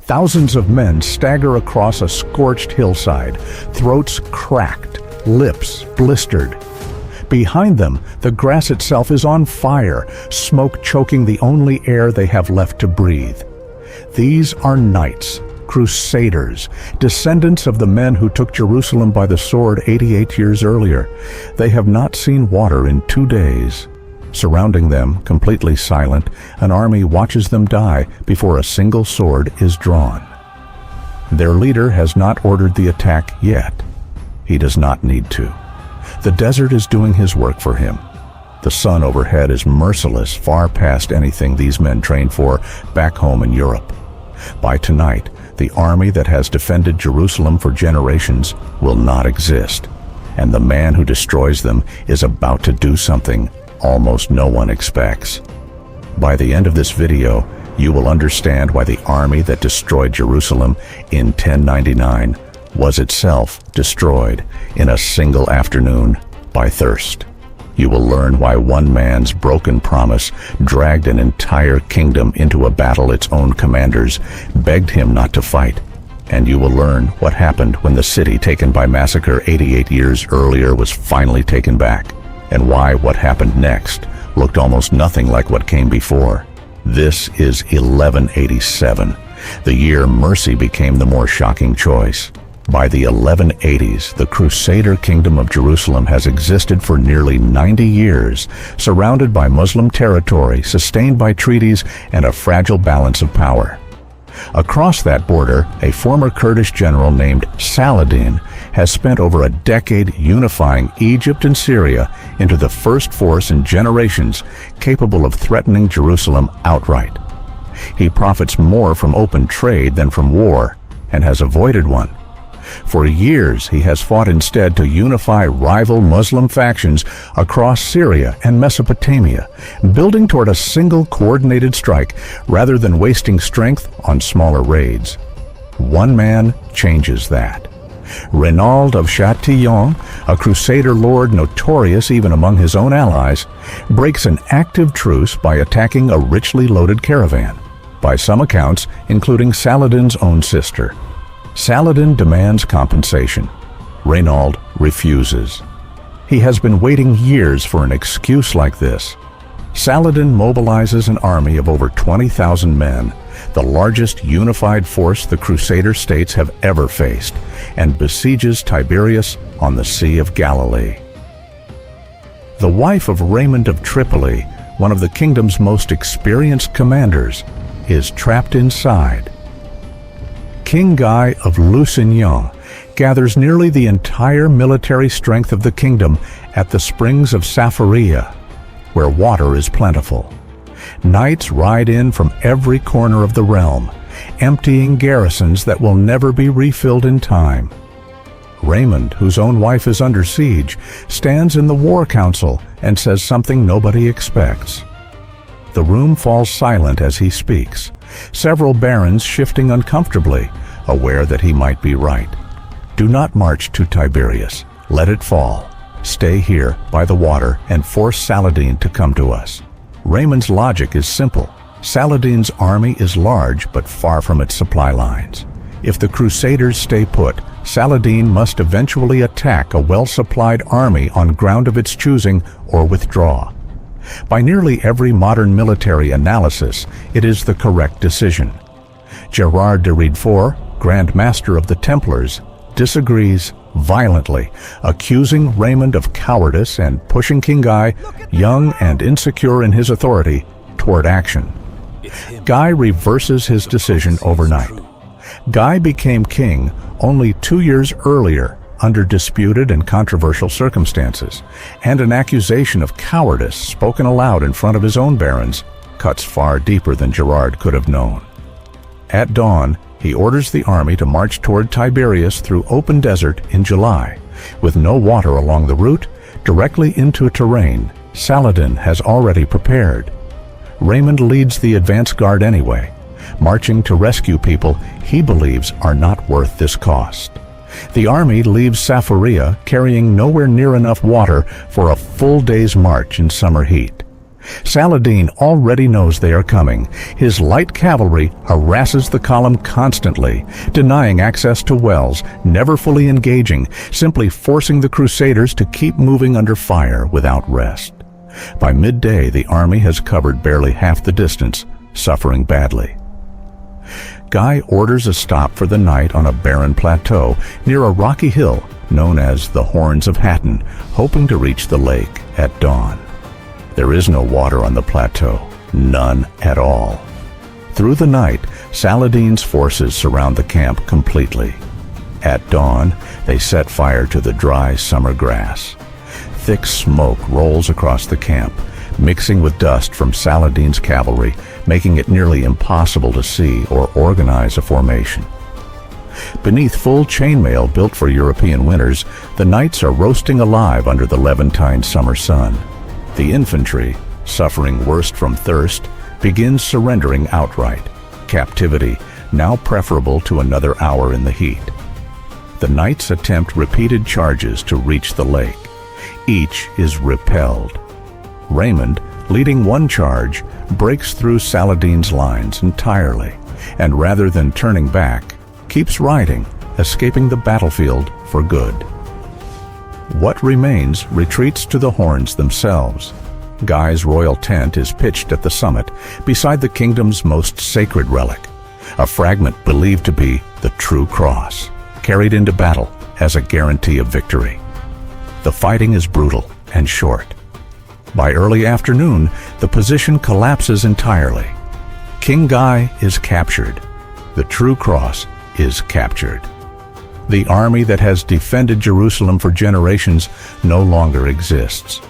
Thousands of men stagger across a scorched hillside, throats cracked, lips blistered. Behind them, the grass itself is on fire, smoke choking the only air they have left to breathe. These are knights, Crusaders, descendants of the men who took Jerusalem by the sword 88 years earlier. They have not seen water in 2 days. Surrounding them, completely silent, an army watches them die before a single sword is drawn. Their leader has not ordered the attack yet. He does not need to. The desert is doing his work for him. The sun overhead is merciless, far past anything these men trained for back home in Europe. By tonight, the army that has defended Jerusalem for generations will not exist, and the man who destroys them is about to do something almost no one expects. By the end of this video, you will understand why the army that destroyed Jerusalem in 1099 was itself destroyed in a single afternoon by thirst. You will learn why one man's broken promise dragged an entire kingdom into a battle its own commanders begged him not to fight. And you will learn what happened when the city taken by massacre 88 years earlier was finally taken back, and why what happened next looked almost nothing like what came before. This is 1187, the year mercy became the more shocking choice. By the 1180s, the Crusader kingdom of Jerusalem has existed for nearly 90 years, surrounded by Muslim territory, sustained by treaties, and a fragile balance of power. Across that border, a former Kurdish general named Saladin has spent over a decade unifying Egypt and Syria into the first force in generations capable of threatening Jerusalem outright. He profits more from open trade than from war, and has avoided one. For years, he has fought instead to unify rival Muslim factions across Syria and Mesopotamia, building toward a single coordinated strike rather than wasting strength on smaller raids. One man changes that. Renaud of Chatillon, a Crusader lord notorious even among his own allies, breaks an active truce by attacking a richly loaded caravan, by some accounts including Saladin's own sister. Saladin demands compensation. Renaud refuses. He has been waiting years for an excuse like this. Saladin mobilizes an army of over 20,000 men, the largest unified force the Crusader states have ever faced, and besieges Tiberias on the Sea of Galilee. The wife of Raymond of Tripoli, one of the kingdom's most experienced commanders, is trapped inside. King Guy of Lusignan gathers nearly the entire military strength of the kingdom at the springs of Sapphira, where water is plentiful. Knights ride in from every corner of the realm, emptying garrisons that will never be refilled in time. Raymond, whose own wife is under siege, stands in the war council and says something nobody expects. The room falls silent as he speaks, several barons shifting uncomfortably, aware that he might be right. Do not march to Tiberias. Let it fall. Stay here by the water and force Saladin to come to us. Raymond's logic is simple. Saladin's army is large but far from its supply lines. If the Crusaders stay put, Saladin must eventually attack a well-supplied army on ground of its choosing or withdraw. By nearly every modern military analysis, it is the correct decision. Gerard de Riedfort, Grand Master of the Templars, disagrees violently, accusing Raymond of cowardice and pushing King Guy, young and insecure in his authority, toward action. Guy reverses his decision overnight. Guy became king only 2 years earlier under disputed and controversial circumstances, and an accusation of cowardice spoken aloud in front of his own barons cuts far deeper than Gerard could have known. At dawn, he orders the army to march toward Tiberias through open desert in July, with no water along the route, directly into a terrain Saladin has already prepared. Raymond leads the advance guard anyway, marching to rescue people he believes are not worth this cost. The army leaves Sapphira carrying nowhere near enough water for a full day's march in summer heat. Saladin already knows they are coming. His light cavalry harasses the column constantly, denying access to wells, never fully engaging, simply forcing the Crusaders to keep moving under fire without rest. By midday, the army has covered barely half the distance, suffering badly. Guy orders a stop for the night on a barren plateau near a rocky hill known as the Horns of Hattin, hoping to reach the lake at dawn. There is no water on the plateau, none at all. Through the night, Saladin's forces surround the camp completely. At dawn, they set fire to the dry summer grass. Thick smoke rolls across the camp, mixing with dust from Saladin's cavalry, making it nearly impossible to see or organize a formation. Beneath full chainmail built for European winters, the knights are roasting alive under the Levantine summer sun. The infantry, suffering worst from thirst, begins surrendering outright, captivity now preferable to another hour in the heat. The knights attempt repeated charges to reach the lake. Each is repelled. Raymond, leading one charge, breaks through Saladin's lines entirely, and rather than turning back, keeps riding, escaping the battlefield for good. What remains retreats to the horns themselves. Guy's royal tent is pitched at the summit, beside the kingdom's most sacred relic, a fragment believed to be the true cross, carried into battle as a guarantee of victory. The fighting is brutal and short. By early afternoon, the position collapses entirely. King Guy is captured. The true cross is captured. The army that has defended Jerusalem for generations no longer exists.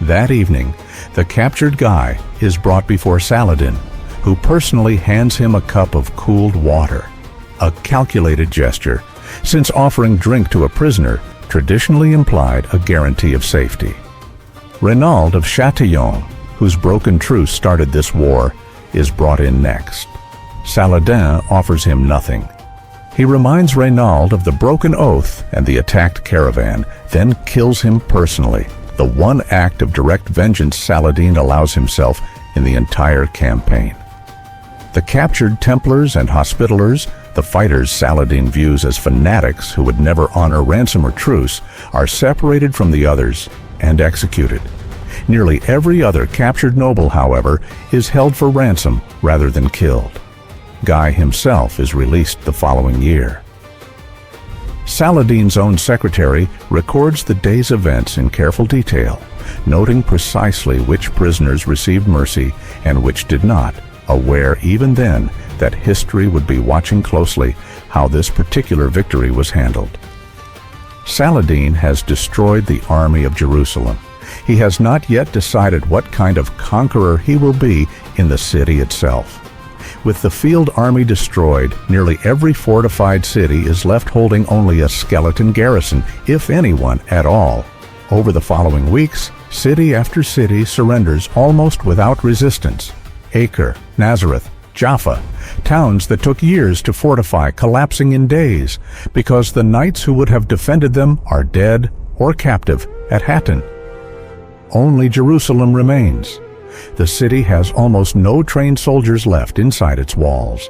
That evening, the captured Guy is brought before Saladin, who personally hands him a cup of cooled water, a calculated gesture, since offering drink to a prisoner traditionally implied a guarantee of safety. Renaud of Châtillon, whose broken truce started this war, is brought in next. Saladin offers him nothing. He reminds Renaud of the broken oath and the attacked caravan, then kills him personally, the one act of direct vengeance Saladin allows himself in the entire campaign. The captured Templars and Hospitallers, the fighters Saladin views as fanatics who would never honor ransom or truce, are separated from the others and executed. Nearly every other captured noble, however, is held for ransom rather than killed. Guy himself is released the following year. Saladin's own secretary records the day's events in careful detail, noting precisely which prisoners received mercy and which did not, aware even then that history would be watching closely how this particular victory was handled. Saladin has destroyed the army of Jerusalem. He has not yet decided what kind of conqueror he will be in the city itself. With the field army destroyed, nearly every fortified city is left holding only a skeleton garrison, if anyone at all. Over the following weeks, city after city surrenders almost without resistance. Acre, Nazareth, Jaffa, towns that took years to fortify collapsing in days, because the knights who would have defended them are dead or captive at Hattin. Only Jerusalem remains. The city has almost no trained soldiers left inside its walls.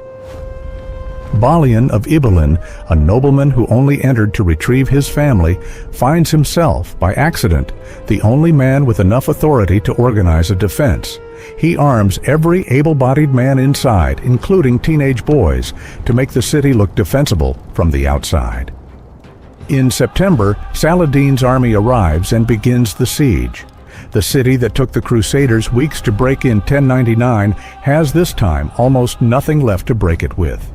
Balian of Ibelin, a nobleman who only entered to retrieve his family, finds himself, by accident, the only man with enough authority to organize a defense. He arms every able-bodied man inside, including teenage boys, to make the city look defensible from the outside. In September, Saladin's army arrives and begins the siege. The city that took the Crusaders weeks to break in 1099 has this time almost nothing left to break it with.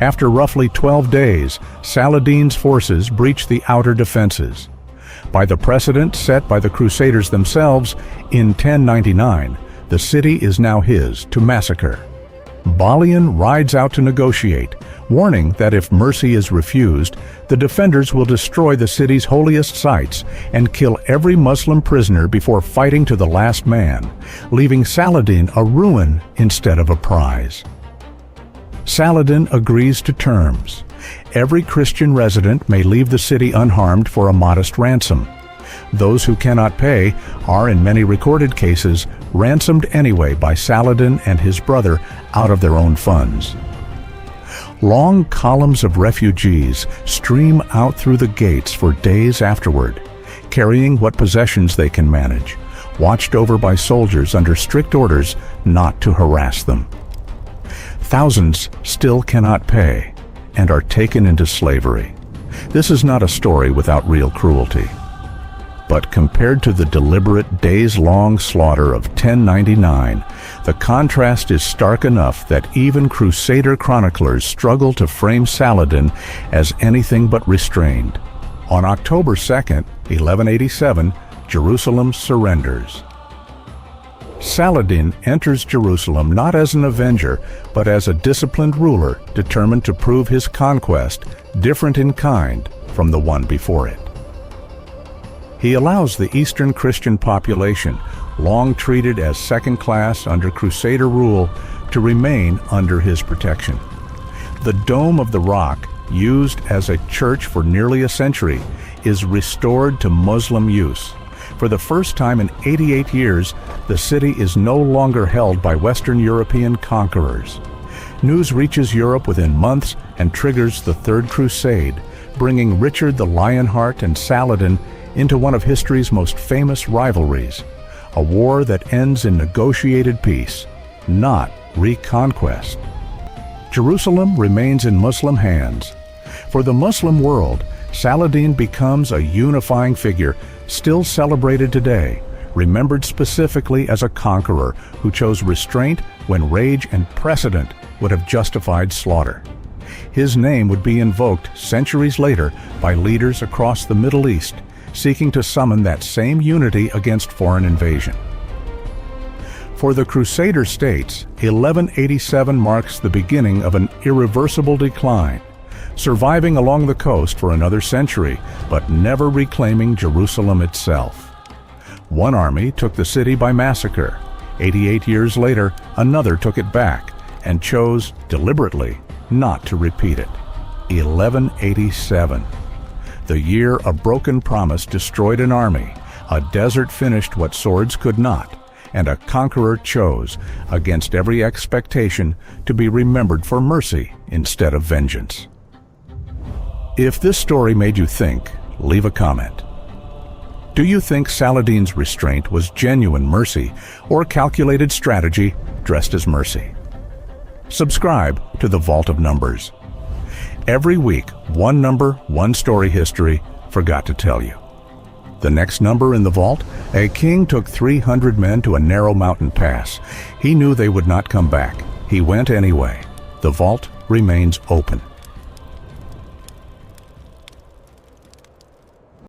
After roughly 12 days, Saladin's forces breach the outer defenses. By the precedent set by the Crusaders themselves, in 1099, the city is now his to massacre. Balian rides out to negotiate, warning that if mercy is refused, the defenders will destroy the city's holiest sites and kill every Muslim prisoner before fighting to the last man, leaving Saladin a ruin instead of a prize. Saladin agrees to terms. Every Christian resident may leave the city unharmed for a modest ransom. Those who cannot pay are, in many recorded cases, ransomed anyway by Saladin and his brother out of their own funds. Long columns of refugees stream out through the gates for days afterward, carrying what possessions they can manage, watched over by soldiers under strict orders not to harass them. Thousands still cannot pay and are taken into slavery. This is not a story without real cruelty. But compared to the deliberate days-long slaughter of 1099, the contrast is stark enough that even Crusader chroniclers struggle to frame Saladin as anything but restrained. On October 2nd, 1187, Jerusalem surrenders. Saladin enters Jerusalem not as an avenger, but as a disciplined ruler determined to prove his conquest different in kind from the one before it. He allows the Eastern Christian population, long treated as second class under Crusader rule, to remain under his protection. The Dome of the Rock, used as a church for nearly a century, is restored to Muslim use. For the first time in 88 years, the city is no longer held by Western European conquerors. News reaches Europe within months and triggers the Third Crusade, bringing Richard the Lionheart and Saladin into one of history's most famous rivalries, a war that ends in negotiated peace, not reconquest. Jerusalem remains in Muslim hands. For the Muslim world, Saladin becomes a unifying figure, still celebrated today, remembered specifically as a conqueror who chose restraint when rage and precedent would have justified slaughter. His name would be invoked centuries later by leaders across the Middle East, seeking to summon that same unity against foreign invasion. For the Crusader states, 1187 marks the beginning of an irreversible decline, surviving along the coast for another century, but never reclaiming Jerusalem itself. One army took the city by massacre. 88 years later, another took it back and chose, deliberately, not to repeat it. 1187. The year a broken promise destroyed an army, a desert finished what swords could not, and a conqueror chose, against every expectation, to be remembered for mercy instead of vengeance. If this story made you think, leave a comment. Do you think Saladin's restraint was genuine mercy or calculated strategy dressed as mercy? Subscribe to the Vault of Numbers. Every week, one number, one story history forgot to tell you. The next number in the vault, a king took 300 men to a narrow mountain pass. He knew they would not come back. He went anyway. The vault remains open.